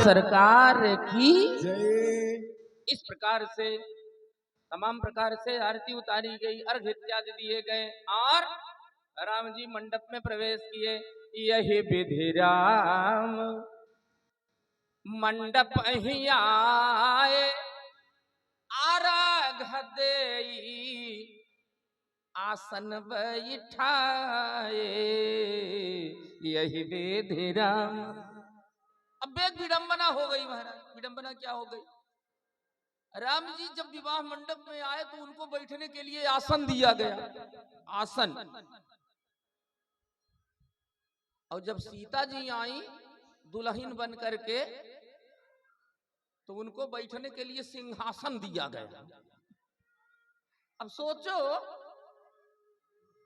सरकार की जय। इस प्रकार से तमाम प्रकार से आरती उतारी गई, अर्घ इत्यादि दिए गए और राम जी मंडप में प्रवेश किए। यही विधि राम मंडप ही आए, आराघ देई आसन बैठाए, यही विधि राम। अब एक विडंबना हो गई महाराज। विडंबना क्या हो गई? राम जी जब विवाह मंडप में आए तो उनको बैठने के लिए आसन दिया गया, आसन। और जब सीता जी आई दुल्हन बन करके तो उनको बैठने के लिए सिंहासन दिया गया। अब सोचो,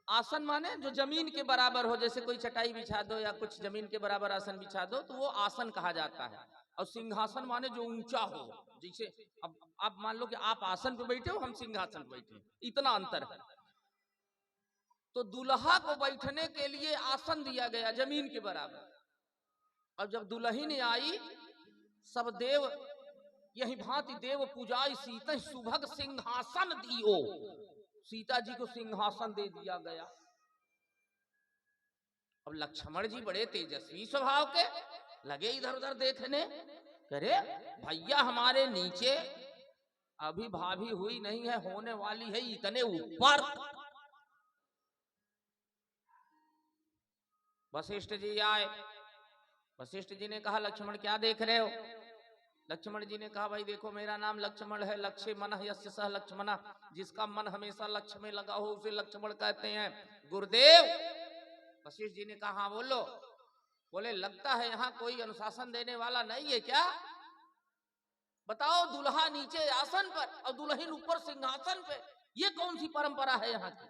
आसन माने जो जमीन के बराबर हो, जैसे कोई चटाई बिछा दो या कुछ जमीन के बराबर आसन बिछा दो तो वो आसन कहा जाता है। और सिंहासन माने जो ऊंचा हो, जैसे अब आप मान लो कि आप आसन पे बैठे हो, हम सिंहासन पे बैठे, इतना अंतर है। तो दुल्हा को बैठने के लिए आसन दिया गया जमीन के बराबर। और जब दुल्हन आई, सब देव यही भांति देव पूजाई सीता सुभग सिंहासन दियो, सीता जी को सिंहासन दे दिया गया। अब लक्ष्मण जी बड़े तेजस्वी स्वभाव के, लगे इधर उधर देखने, करे भैया हमारे नीचे अभी भाभी हुई नहीं है, होने वाली है इतने ऊपर। वशिष्ठ जी आए। वशिष्ठ जी ने कहा लक्ष्मण क्या देख रहे हो? लक्ष्मण जी ने कहा भाई देखो मेरा नाम लक्ष्मण है, लक्ष्य मन यस्य सह लक्ष्मणा, जिसका मन हमेशा लक्ष्य में लगा हो उसे लक्ष्मण कहते हैं। गुरुदेव। वशिष्ठ जी ने कहा हाँ बोलो। बोले लगता है यहाँ कोई अनुशासन देने वाला नहीं है क्या? बताओ, दुल्हा नीचे आसन पर और दुल्हन ऊपर सिंहासन पे, ये कौन सी परंपरा है यहाँ की?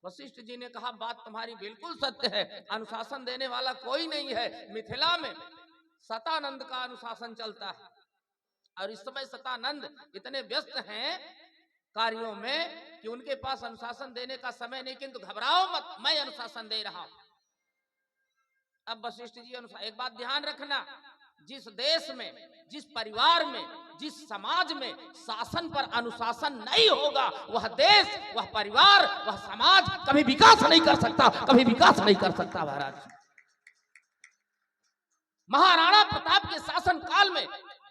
वशिष्ठ जी ने कहा बात तुम्हारी बिल्कुल सत्य है, अनुशासन देने वाला कोई नहीं है। मिथिला में सतानंद का अनुशासन चलता है और इस समय सतानंद इतने व्यस्त हैं कार्यों में कि उनके पास अनुशासन देने का समय नहीं, किंतु घबराओ मत, मैं अनुशासन दे रहा हूं। अब वशिष्ठ जी एक बात ध्यान रखना, जिस देश में, जिस परिवार में, जिस समाज में शासन पर अनुशासन नहीं होगा, वह देश, वह परिवार, वह समाज कभी विकास नहीं कर सकता, कभी विकास नहीं कर सकता। महाराज महाराणा प्रताप के शासन काल में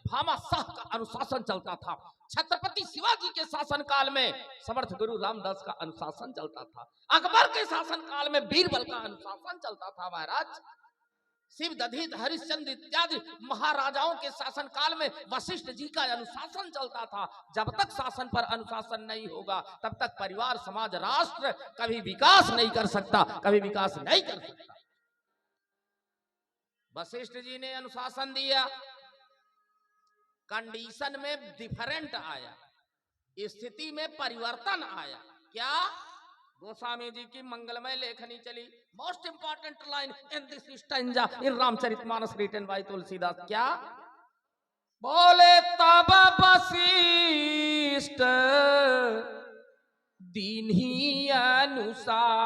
भामाशाह का अनुशासन चलता था। छत्रपति शिवाजी के शासन काल में समर्थ गुरु रामदास का अनुशासन चलता था। अकबर के शासन काल में बीरबल का अनुशासन चलता था। महाराज शिव दधित हरिश्चंद्र इत्यादि महाराजाओं के शासन काल में वशिष्ठ जी का अनुशासन चलता था। जब तक शासन पर अनुशासन नहीं होगा तब तक परिवार, समाज, राष्ट्र कभी विकास नहीं कर सकता, कभी विकास नहीं कर सकता। वशिष्ठ जी ने अनुशासन दिया, कंडीशन में डिफरेंट आया, स्थिति में परिवर्तन आया। क्या? गोस्वामी जी की मंगलमय लेखनी चली, most important line in this stanza in Ramcharitmanas written by Tulsidas. क्या बोले? तब वशिष्ठ दीन्ही अनुशासन,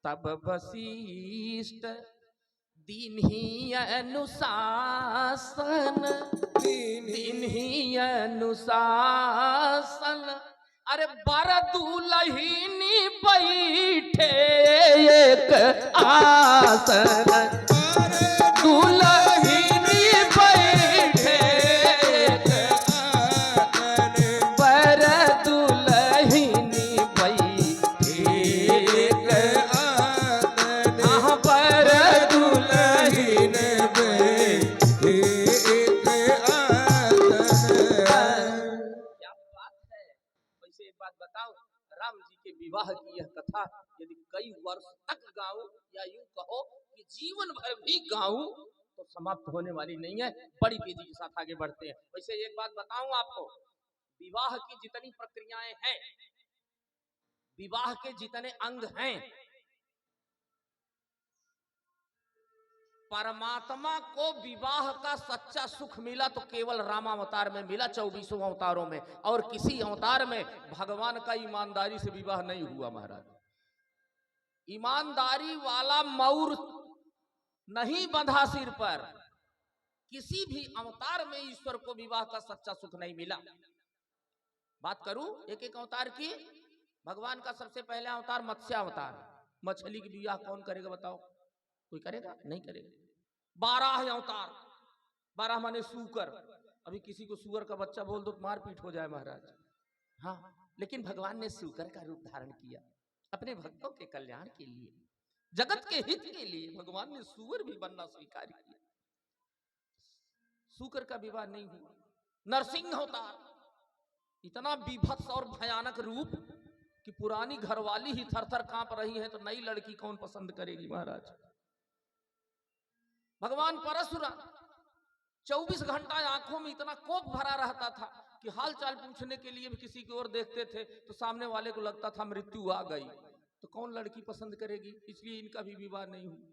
तब वशिष्ठ दीन्ही अनुशासन, दीन्ही अनुशासन। अरे बर दुलहिनी बैठे एक आसन, दुलहिनी बैठे एक आसन, बर दुलहिनी बैठे एक आसन, बर दुलहिन बैठे एक आसन। एक बात बताओ, राम जी के विवाह की यह कथा यदि कई वर्ष तक गाऊं या यूं कहो कि जीवन भर भी गाऊं तो समाप्त होने वाली नहीं है, बड़ी तेजी के साथ आगे बढ़ते हैं। वैसे एक बात बताऊं आपको, विवाह की जितनी प्रक्रियाएं हैं, विवाह के जितने अंग हैं, परमात्मा को विवाह का सच्चा सुख मिला तो केवल रामावतार में मिला, 24 अवतारों में, और किसी अवतार में भगवान का ईमानदारी से विवाह नहीं हुआ। महाराज ईमानदारी वाला मौर नहीं बंधा सिर पर। किसी भी अवतार में ईश्वर को विवाह का सच्चा सुख नहीं मिला। बात करूं एक एक अवतार की। भगवान का सबसे पहला अवतार मत्स्य अवतार। मछली की विवाह कौन करेगा बताओ? कोई करेगा? नहीं करेगा। 12 अवतार। 12 माने सूकर। अभी किसी को सुअर का बच्चा बोल दो तो मारपीट हो जाए महाराज। हाँ, लेकिन भगवान ने सूकर का रूप धारण किया अपने भक्तों के कल्याण के लिए, जगत के हित के लिए। भगवान ने सुअर भी बनना स्वीकार किया। सूकर का विवाह नहीं हुआ। नरसिंह अवतार, इतना विभत्स और भयानक रूप कि पुरानी घरवाली ही थर-थर कांप रही है तो नई लड़की कौन पसंद करेगी महाराज। भगवान परशुराम 24 घंटा आंखों में इतना कोप भरा रहता था कि हाल चाल पूछने के लिए भी किसी की ओर देखते थे तो सामने वाले को लगता था मृत्यु आ गई। तो कौन लड़की पसंद करेगी? इसलिए इनका भी विवाह नहीं हुआ।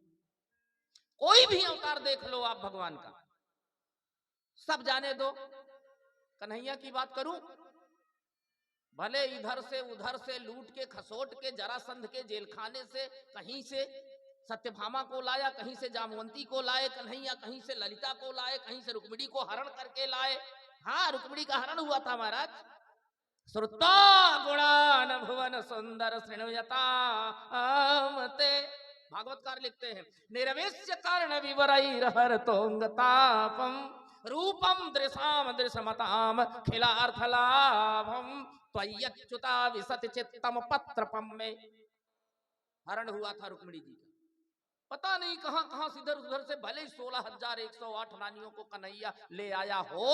कोई भी अवतार देख लो आप भगवान का, सब जाने दो। कन्हैया की बात करूं, भले इधर से उधर से लूट के खसोट के जरासंध के जेल खाने से कहीं से सत्यभामा को लाया, कहीं से जामवंती को लाए कन्हैया, कहीं से ललिता को लाए, कहीं से रुक्मिणी को हरण करके लाए। हाँ, रुक्मिणी का हरण हुआ था महाराज। श्रुता गुणान भुवन सुंदर श्रृणुयतामते। भागवतकार लिखते हैं निर्वेश्य कारण विवरैर्हर तोंगतापम रूपम दृशाम दृशमताम खिलार्थलाभम त्वय्यच्युता विसति चित्तम पत्रपम में हरण हुआ था रुक्मिणी जी का। पता नहीं कहां कहां से इधर उधर से भले 16,108 रानियों को कन्हैया ले आया हो,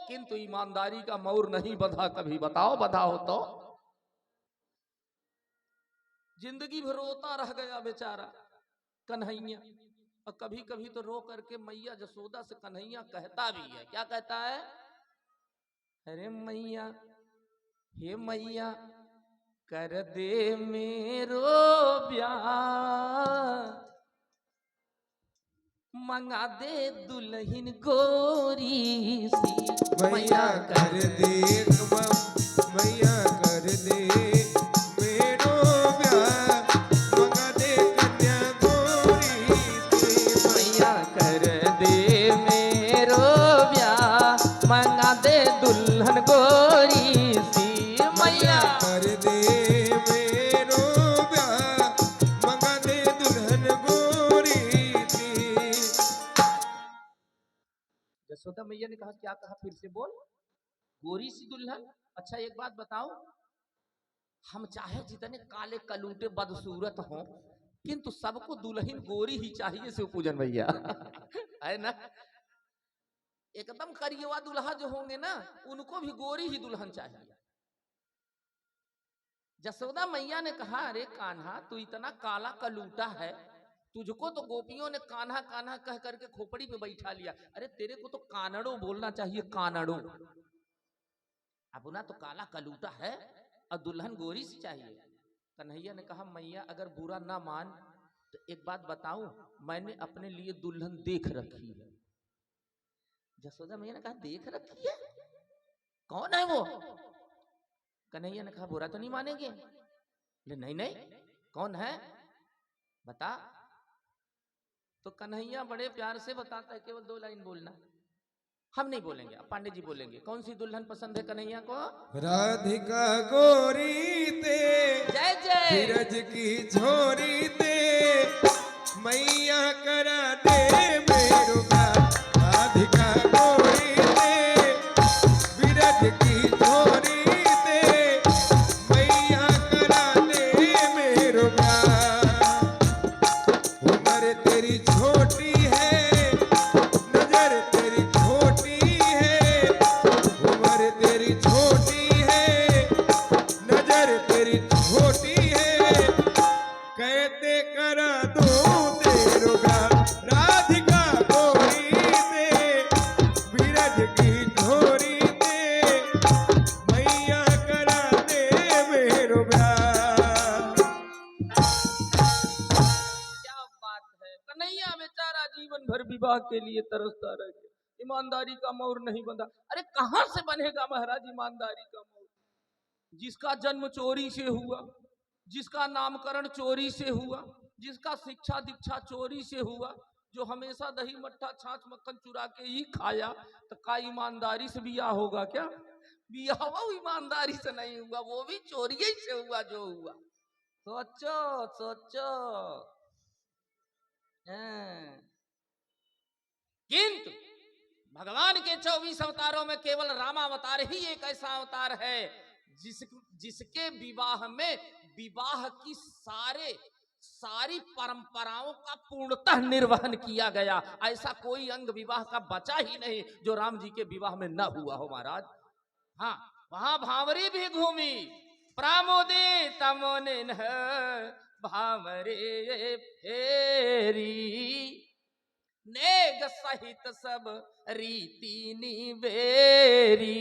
किंतु ईमानदारी का मोर नहीं बंधा कभी। बताओ बंधा हो तो? जिंदगी भर रोता रह गया बेचारा कन्हैया। और कभी कभी तो रो करके मैया जसोदा से कन्हैया कहता भी है। क्या कहता है? अरे मैया, हे मैया कर दे मेरो ब्याह, मंगा दे दुल्हन गोरी सी। मैया कर दे, मैया कर दे मेरो ब्याह, मंगा दे कन्या गोरी सी। मैया कर दे मेरो ब्याह, मंगा दे दुल्हन गोरी सी। मैया कर दे मेरो ब्याह, मंगा दे दुल्हन गोरी सी। यशोदा मैया ने कहा क्या कहा? फिर से बोल। गोरी सी दुल्हन? अच्छा एक बात बताओ, हम चाहे जितने काले कलूटे बदसूरत हों, किंतु सबको दुल्हन गोरी ही चाहिए। शिव पूजन भैया है ना? एकदम करियवा दुल्हा जो होंगे ना, उनको भी गोरी ही दुल्हन चाहिए। यशोदा मैया ने कहा अरे कान्हा, तू इतना काला कलूटा है, तुझको तो गोपियों ने कान्हा कान्हा कह करके खोपड़ी पे बैठा लिया। अरे तेरे को तो कानड़ो बोलना चाहिए, कानड़ो। अब ना तो काला कलूटा है और दुल्हन गोरी सी चाहिए। कन्हैया ने कहा मैया अगर बुरा ना मान तो एक बात बताऊं, मैंने अपने लिए दुल्हन देख रखी है। यशोदा मैया ने कहा देख रखी है? कौन है वो? कन्हैया ने कहा बुरा तो नहीं मानेंगे? नहीं नहीं, कौन है बता। तो कन्हैया बड़े प्यार से बताता है, केवल 2 लाइन बोलना। हम नहीं बोलेंगे, अब पांडे जी बोलेंगे। कौन सी दुल्हन पसंद है कन्हैया को? राधिका गोरी ते, जय जय। धीरज की झोरी ते, मैया करा दे मेरो ब्याह। राधिका गोरी ते, धीरज की झोरी ते, मैया करा दे मेरो ब्याह। उम्र तेरी छोटी है, नजर तेरी छोटी है, उम्र तेरी छोटी है, नजर तेरी छोटी है, कहते करा दो तेरो ब्याह। राधिका गोरी ते, विरज की झोरी ते, मैया करा दे मेरो ब्याह। क्या बात है! कन्हैया बेचारा जीवन भर विवाह के लिए तरसता रह गया। ईमानदारी का मोर नहीं बंधा। अरे कहां से बनेगा महाराज ईमानदारी का मोर? जिसका जन्म चोरी से हुआ, जिसका नामकरण चोरी से हुआ, जिसका शिक्षा दीक्षा चोरी से हुआ, जो हमेशा दही मट्ठा छाछ मक्खन चुरा के ही खाया, तो का ईमानदारी से बिया होगा क्या? बिया वो ईमानदारी से नहीं हुआ, वो भी चोरी ही से हुआ जो हुआ। सोचो सोचो। किंतु भगवान के 24 अवतारों में केवल रामावतार ही एक ऐसा अवतार है जिसके विवाह में विवाह की सारी परंपराओं का पूर्णतः निर्वहन किया गया। ऐसा कोई अंग विवाह का बचा ही नहीं जो राम जी के विवाह में न हुआ हो महाराज। हाँ, वहां भांवरी भी घूमी, प्रामोदे तमोने भांवरे फेरी, नेग सहित सब रीति निवेरी।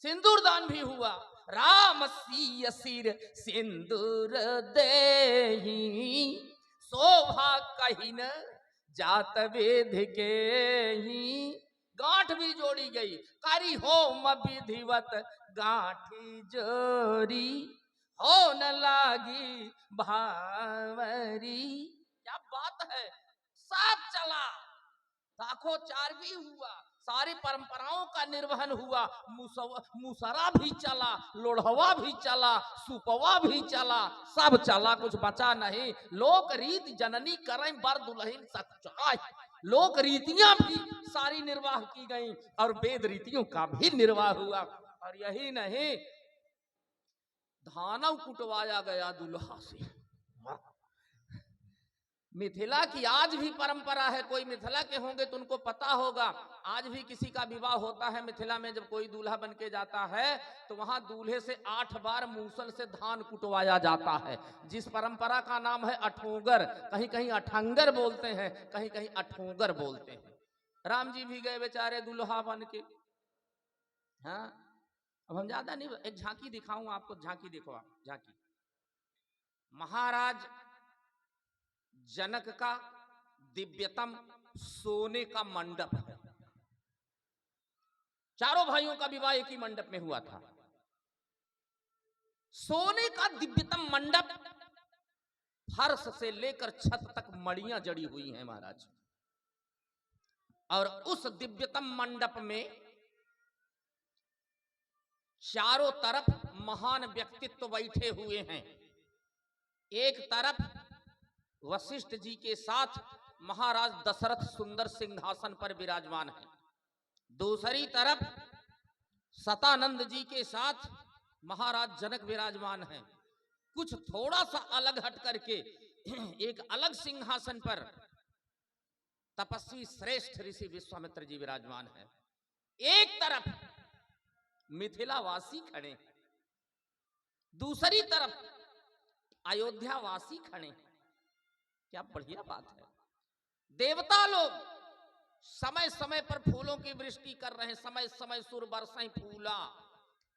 सिंदूर दान भी हुआ, राम सिय सिर सिंदूर देही, शोभा कहीं न जात वेद के ही। गांठ भी जोड़ी गई, करी होम विधिवत गांठी जोरी, हो न लागी भावरी। क्या बात है, सब चला, साखोचार भी हुआ, सारी परंपराओं का निर्वहन हुआ, मुसरा भी चला, लोढ़वा भी चला, सुपवा भी चला, सब चला, कुछ बचा नहीं। लोक रीत जननी करें बर दुल्हन सच्चाई, लोक रीतियां भी सारी निर्वाह की गई और वेद रीतियों का भी निर्वाह हुआ। और यही नहीं, धानव कुटवाया गया दुल्हा से। मिथिला की आज भी परंपरा है, कोई मिथिला के होंगे तो उनको पता होगा, आज भी किसी का विवाह होता है मिथिला में, जब कोई दूल्हा बन के जाता है तो वहां दूल्हे से 8 बार मूसल से धान कुटवाया जाता है, जिस परंपरा का नाम है अठोगर। कहीं कहीं अठंगर बोलते हैं, कहीं कहीं अठोगर बोलते हैं। राम जी भी गए बेचारे दूल्हा बन के। हाँ, अब हम ज्यादा नहीं, एक झांकी दिखाऊं आपको, झांकी देखो आप, झांकी। महाराज जनक का दिव्यतम सोने का मंडप है। चारों भाइयों का विवाह एक ही मंडप में हुआ था। सोने का दिव्यतम मंडप, फर्श से लेकर छत तक मड़ियां जड़ी हुई हैं महाराज। और उस दिव्यतम मंडप में चारों तरफ महान व्यक्तित्व बैठे हुए हैं। एक तरफ वशिष्ठ जी के साथ महाराज दशरथ सुंदर सिंहासन पर विराजमान है, दूसरी तरफ सतानंद जी के साथ महाराज जनक विराजमान हैं। कुछ थोड़ा सा अलग हट करके एक अलग सिंहासन पर तपस्वी श्रेष्ठ ऋषि विश्वामित्र जी विराजमान है। एक तरफ मिथिलावासी खड़े, दूसरी तरफ अयोध्यावासी खड़े। क्या बढ़िया बात है। देवता लोग समय समय पर फूलों की वृष्टि कर रहे हैं, समय समय सुर बरसाएं फूला,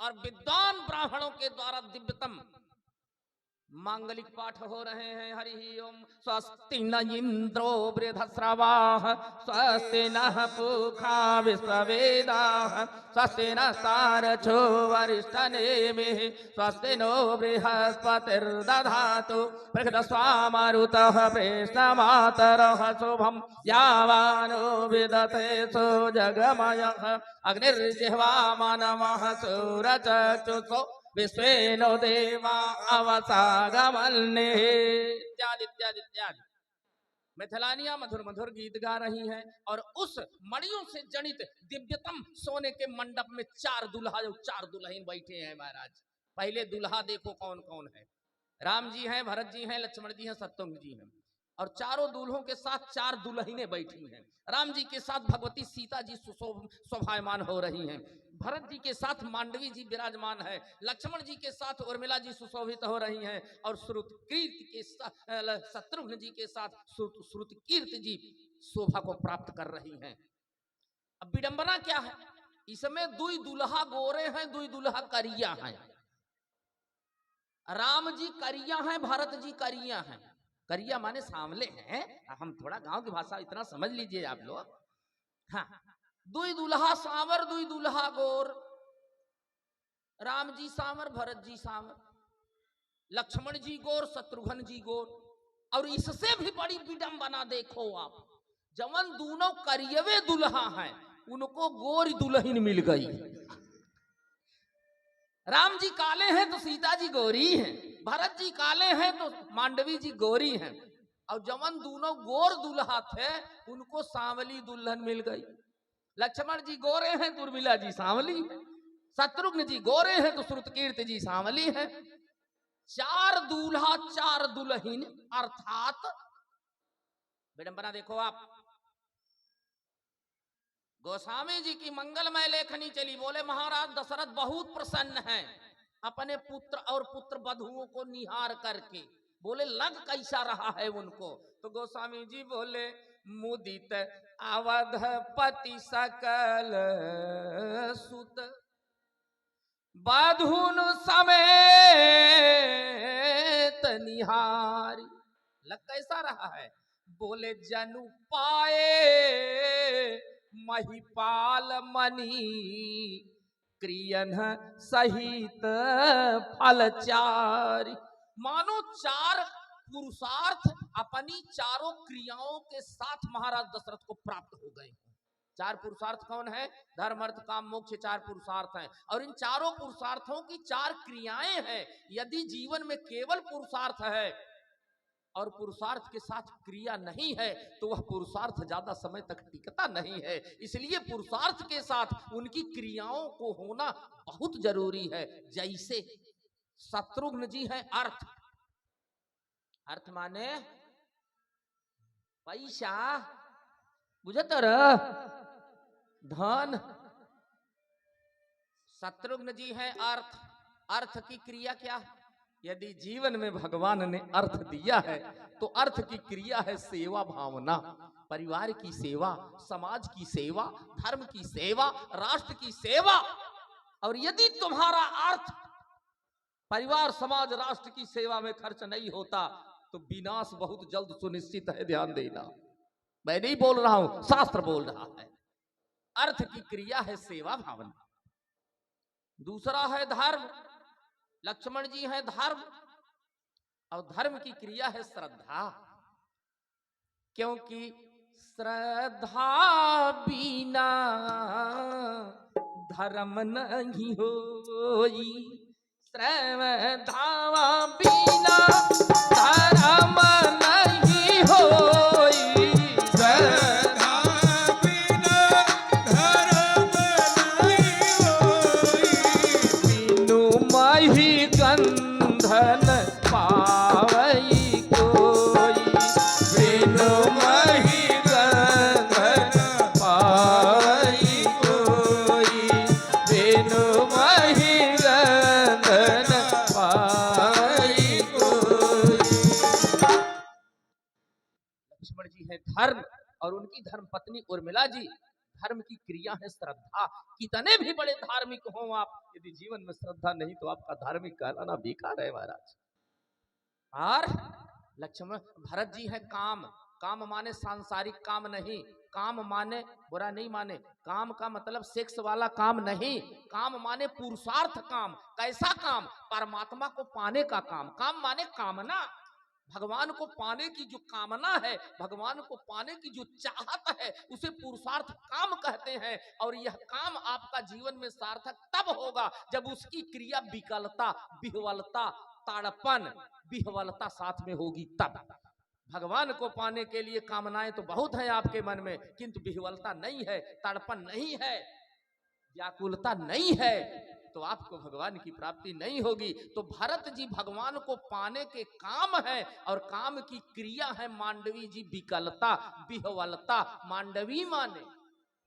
और विद्वान ब्राह्मणों के द्वारा दिव्यतम मांगलिक पाठ हो रहे हैं। हरि ओम स्वस्ति न इंद्रो वृद्धश्रवाः, स्वस्ति नः पूषा विश्ववेदाः, स्वस्ति न सारथो वरिष्ठनेमिः, स्वस्ति नो बृहस्पतिर्दधातु बृहदस्वामरुतः प्रेष्ठमातरः शुभं यावानो विदते सो जगमयः अग्निर्जिह्वामनमः सूरचक्षुषो विश्वेनो देवा अवसागमन्ये। इत्यादि इत्यादि इत्यादि मिथिलानियां मधुर मधुर गीत गा रही हैं। और उस मणियों से जनित दिव्यतम सोने के मंडप में 4 दुल्हा, 4 दुल्हन बैठे हैं महाराज। पहले दुल्हा देखो कौन कौन है। राम जी हैं, भरत जी हैं, लक्ष्मण जी हैं, शत्रुघ्न जी हैं, और चारों दूल्हों के साथ 4 दुल्हनें बैठी हैं। राम जी के साथ भगवती सीता जी शोभायमान हो रही हैं, भरत जी के साथ मांडवी जी विराजमान है, लक्ष्मण जी के साथ उर्मिला जी सुशोभित हो रही हैं, और श्रुतकीर्ति के साथ शत्रुघ्न जी के साथ श्रुतकीर्ति जी शोभा को प्राप्त कर रही हैं। अब विडंबना क्या है, इसमें 2 दुल्हा गोरे हैं, 2 दुल्हा करिया हैं। राम जी करिया हैं, भरत जी करिया हैं। करिया माने सांवले हैं, हम थोड़ा गांव की भाषा इतना समझ लीजिए आप लोग। हाँ, 2 दुल्हा सांवर, 2 दुल्हा गोर। राम जी सांवर, भरत जी सांवर, लक्ष्मण जी गोर, शत्रुघ्न जी गोर। और इससे भी बड़ी विडंबना देखो आप, जवन दोनों करियवे दुल्हा हैं उनको गोरी दुल्हन मिल गई। राम जी काले हैं तो सीता जी गोरी हैं, भरत जी काले हैं तो मांडवी जी गोरी हैं, और जवन दोनों गोर दुल्हा थे उनको सांवली दुल्हन मिल गई। लक्ष्मण जी गोरे हैं तो उर्मिला जी सांवली है, शत्रुघ्न जी गोरे हैं तो श्रुतकीर्ति जी सांवली है। चार दूल्हा चार दुल्हन, अर्थात विडंबना देखो आप। गोस्वामी जी की मंगलमय लेखनी चली, बोले महाराज दशरथ बहुत प्रसन्न हैं अपने पुत्र और पुत्र वधुओं को निहार करके। बोले लग कैसा रहा है उनको? तो गोस्वामी जी बोले मुदित अवधपति सकल सुत बधुन समेत निहारी। लग कैसा रहा है? बोले जनु पाए महिपाल मणि क्रियन सहित फलचारी। मानो चार पुरुषार्थ अपनी चारों क्रियाओं के साथ महाराज दशरथ को प्राप्त हो गए। चार पुरुषार्थ कौन है? धर्म अर्थ काम मोक्ष, चार पुरुषार्थ हैं, और इन चारों पुरुषार्थों की चार क्रियाएं हैं। यदि जीवन में केवल पुरुषार्थ है और पुरुषार्थ के साथ क्रिया नहीं है तो वह पुरुषार्थ ज्यादा समय तक टिकता नहीं है। इसलिए पुरुषार्थ के साथ उनकी क्रियाओं को होना बहुत जरूरी है। जैसे शत्रुघ्न जी हैं अर्थ, अर्थ माने पैसा, बुझत धन। शत्रुघ्न जी हैं अर्थ, अर्थ की क्रिया क्या? यदि जीवन में भगवान ने अर्थ दिया है तो अर्थ की क्रिया है सेवा भावना, परिवार की सेवा, समाज की सेवा, धर्म की सेवा, राष्ट्र की सेवा। और यदि तुम्हारा अर्थ परिवार समाज राष्ट्र की सेवा में खर्च नहीं होता तो विनाश बहुत जल्द सुनिश्चित है। ध्यान देना, मैं नहीं बोल रहा हूं, शास्त्र बोल रहा है। अर्थ की क्रिया है सेवा भावना। दूसरा है धर्म, लक्ष्मण जी हैं धर्म, और धर्म की क्रिया है श्रद्धा, क्योंकि श्रद्धा बिना धर्म नहीं होई, श्रद्धा बिना धर्म नहीं होई, श्रद्धा बिना धर्म नहीं होई, बिनु मही गंधन पावई कोई, बिनु मही गंधन पावई कोई, बिनु मही गंधन पावई कोई। लक्ष्मण जी है धर्म और उनकी धर्म पत्नी उर्मिला जी धर्म की क्रिया है श्रद्धा। कितने भी बड़े धार्मिक हो आप, यदि जीवन में श्रद्धा नहीं तो आपका धार्मिक कहलाना बेकार है महाराज। और लक्ष्मण भरत जी है काम, काम माने सांसारिक काम नहीं, काम माने बुरा नहीं माने, काम का मतलब सेक्स वाला काम नहीं, काम माने पुरुषार्थ काम। कैसा काम? परमात्मा को पाने का काम। काम माने कामना, भगवान को पाने की जो कामना है, भगवान को पाने की जो चाहत है, उसे पुरुषार्थ काम कहते हैं। और यह काम आपका जीवन में सार्थक तब होगा जब उसकी क्रिया विकलता, विह्वलता, ताड़पन, विह्वलता साथ में होगी तब। भगवान को पाने के लिए कामनाएं तो बहुत हैं आपके मन में, किंतु विह्वलता नहीं है, ताड़पन नहीं है, व्याकुलता नहीं है, तो आपको भगवान की प्राप्ति नहीं होगी। तो भरत जी भगवान को पाने के काम है, और काम की क्रिया है मांडवी जी विकलता, विह्वलता। मांडवी माने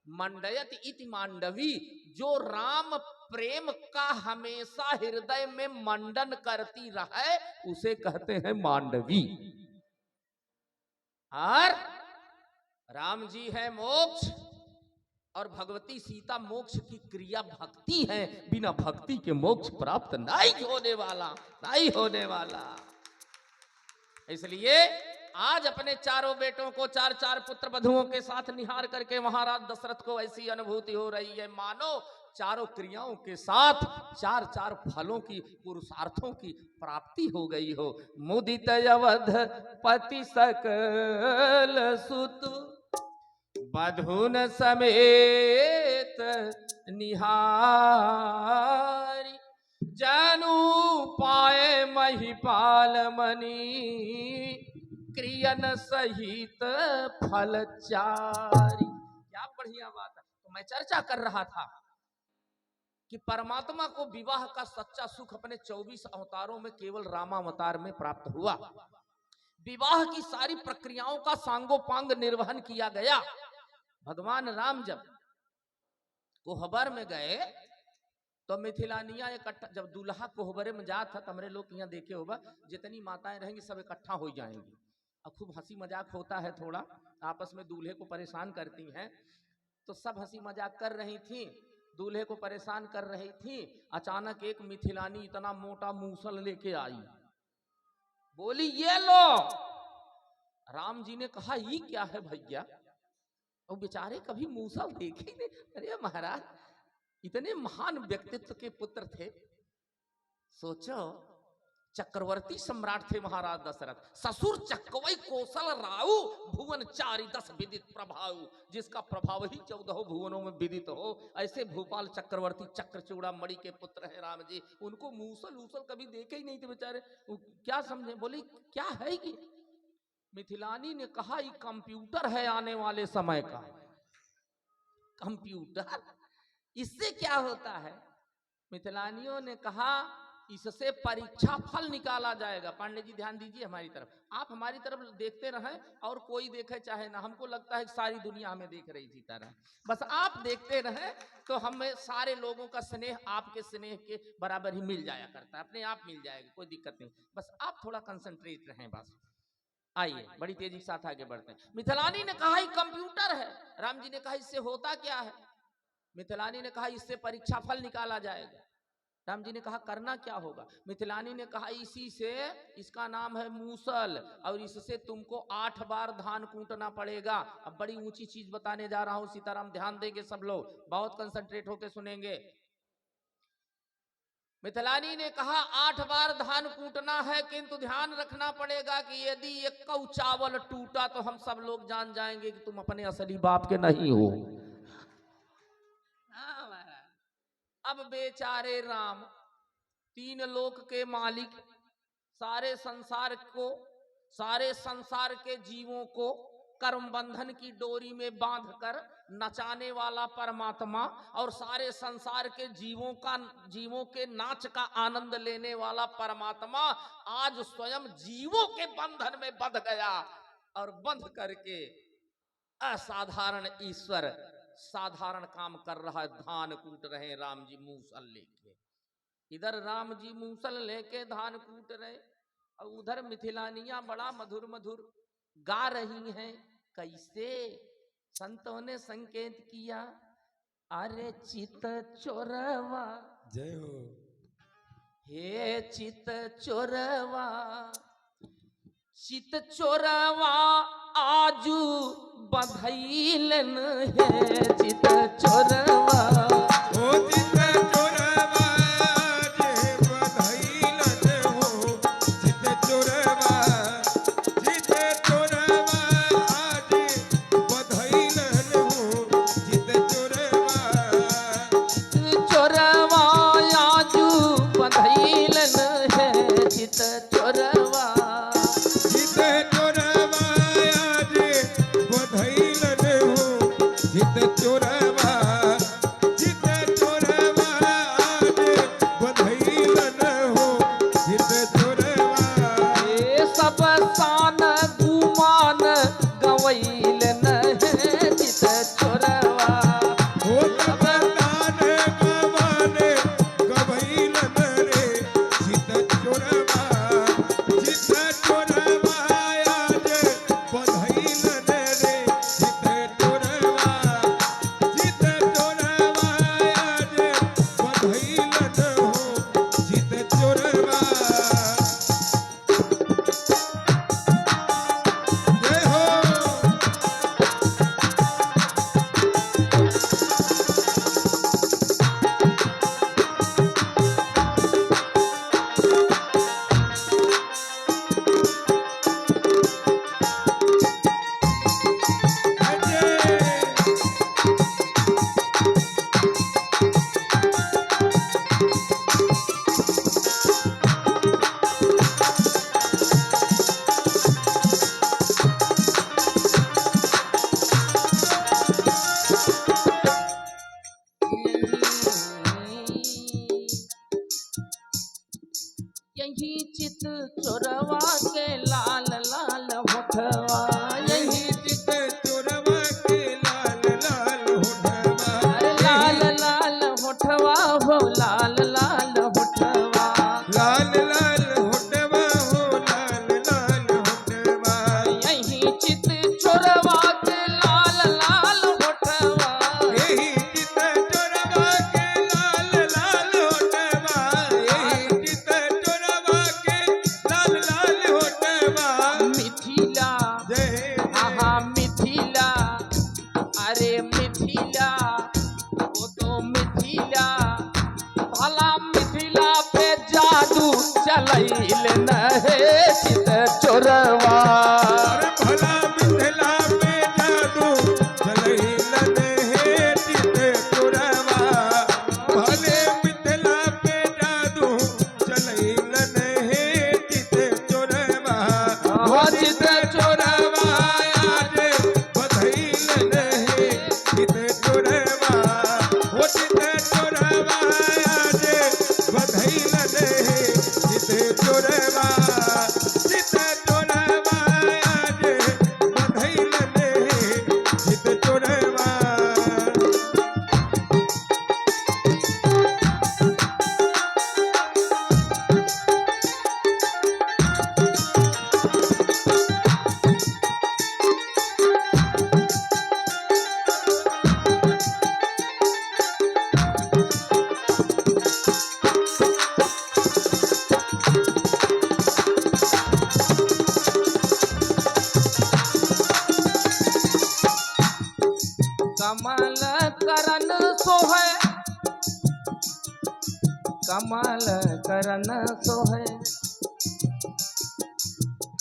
मंडयत इति मांडवी, जो राम प्रेम का हमेशा हृदय में मंडन करती रहे उसे कहते हैं मांडवी। और राम जी है मोक्ष और भगवती सीता मोक्ष की क्रिया भक्ति है। बिना भक्ति के मोक्ष प्राप्त नहीं होने वाला, नहीं होने वाला। इसलिए आज अपने चारों बेटों को, चार चार पुत्र वधुओं के साथ निहार करके महाराज दशरथ को ऐसी अनुभूति हो रही है मानो चारों क्रियाओं के साथ चार चार फलों की पुरुषार्थों की प्राप्ति हो गई हो। मुदित अवध पति सकल सुत बधुन समेत निहारी जानु पाए महिपाल मणि क्रियन सहित फलचारी। क्या बढ़िया बात है। तो मैं चर्चा कर रहा था कि परमात्मा को विवाह का सच्चा सुख अपने 24 अवतारों में केवल रामावतार में प्राप्त हुआ। विवाह की सारी प्रक्रियाओं का सांगोपांग निर्वहन किया गया। भगवान राम जब कोहबर में गए तो मिथिलानिया इकट्ठा, जब दूल्हा कोहबरे में जा था, तमरे लोग यहाँ देखे होगा, जितनी माताएं रहेंगी सब इकट्ठा हो जाएंगी और खूब हंसी मजाक होता है, थोड़ा आपस में दूल्हे को परेशान करती हैं। तो सब हंसी मजाक कर रही थी, दूल्हे को परेशान कर रही थी। अचानक एक मिथिलानी इतना मोटा मूसल लेके आई, बोली ये लो। राम जी ने कहा ये क्या है भैया? और बेचारे कभी मूसल देखे ही नहीं। अरे महाराज, इतने महान व्यक्तित्व के पुत्र थे। सोचो, चक्रवर्ती सम्राट थे महाराज दशरथ, ससुर चकवई कौशल राउ भुवन चारि दस विदित प्रभाव, जिसका प्रभाव ही 14 भुवनों में विदित हो। ऐसे भोपाल चक्रवर्ती चक्रचूड़ा मणि के पुत्र है राम जी। उनको मूसल मूसल कभी देखे ही नहीं थे बेचारे। क्या समझे? बोली क्या है कि? मिथिलानी ने कहा ये कंप्यूटर है आने वाले समय का। कंप्यूटर? इससे क्या होता है? मिथिलानियों ने कहा इससे परीक्षा फल निकाला जाएगा। पांडे जी ध्यान दीजिए हमारी तरफ, आप हमारी तरफ देखते रहें और कोई देखे चाहे ना। हमको लगता है कि सारी दुनिया हमें देख रही थी तरह, बस आप देखते रहें तो हमें सारे लोगों का स्नेह आपके स्नेह के बराबर ही मिल जाया करता है, अपने आप मिल जाएगा, कोई दिक्कत नहीं। बस आप थोड़ा कंसंट्रेट रहें बस। आइए बड़ी तेजी के साथ आगे बढ़ते हैं। मिथिलानी ने कहा ये कंप्यूटर है। राम जी ने कहा इससे होता क्या है? मिथिलानी ने कहा इससे परीक्षा फल निकाला जाएगा। राम जी ने कहा करना क्या होगा? मिथिलानी ने कहा इसी से, इसका नाम है मूसल, और इससे तुमको 8 बार धान कूटना पड़ेगा। अब बड़ी ऊंची चीज बताने जा रहा हूं, सीताराम ध्यान देंगे सब लोग, बहुत कंसंट्रेट होकर सुनेंगे। मिथिलानी ने कहा 8 बार धान कूटना है, किंतु ध्यान रखना पड़ेगा कि यदि एक कौ चावल टूटा तो हम सब लोग जान जाएंगे कि तुम अपने असली बाप के नहीं हो। अब बेचारे राम 3 लोक के मालिक, सारे संसार के जीवों को कर्म बंधन की डोरी में बांधकर नचाने वाला परमात्मा और सारे संसार के जीवों के नाच का आनंद लेने वाला परमात्मा आज स्वयं जीवों के बंधन में बंध गया और बंध करके असाधारण ईश्वर साधारण काम कर रहा है। धान कूट रहे राम जी मूसल लेके, इधर राम जी मूसल लेके धान कूट रहे और उधर मिथिलानियां बड़ा मधुर मधुर गा रही हैं। कैसे? संतों ने संकेत किया, अरे चित चोरवा जय हो, हे चित चोरवा, चित चोरवा आजू बधैलन है चित चोरवा। ओ चित चोरवा जे बधैलन हो, चित चोरवा आज बधैलन हो, चित चोरवा। चोरवा आजू बधैलन है चित चोरवा। चित मिथिला, वो तो मिथिला, भला मिथिला पे जादू चलैल न हे चित चोरवा। अरे भला मिथिला पे जादू चलैलन हे चित चोरवा। भले मिथिला पे जादू चलैलन हे चित चोरवा। हो चित चोरवा आज बधैलन हे चित चोरवा। हो चित चोरवा आज बधैलन हे चित चोरवा। चित चोरवा आज बधैलन हे चित चोरवा। कमल करन सोहे, कमल करन सोहे,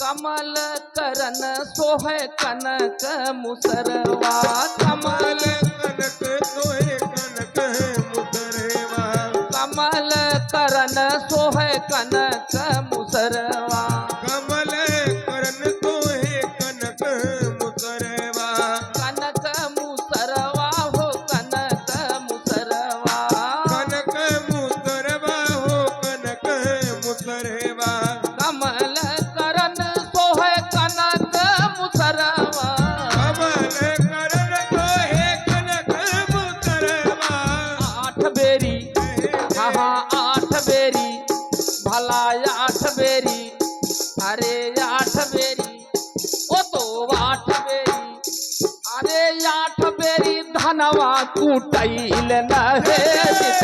कमल करन सोहे कनक मुसरवा। कमल कनक सोहे कनक मुसरवा। कमल करन सोहे कनक मुसरवा। कमल करन सोहे कनक मुसरवा। कनक मुसरवा हो कनक मुसरवा। कनक मुसरवा हो कनक मुसरवा। कमल करन सोहे कनक मुसरवा। कमल करन सोहे कनक मुसरवा। आठ बेरी, हाँ हाँ आठ बेरी, भला आठ बेरी, अरे आठ बेरी, ओ तो आठ बेरी, अरे आठ बेरी धनवा कुटैल न हे चित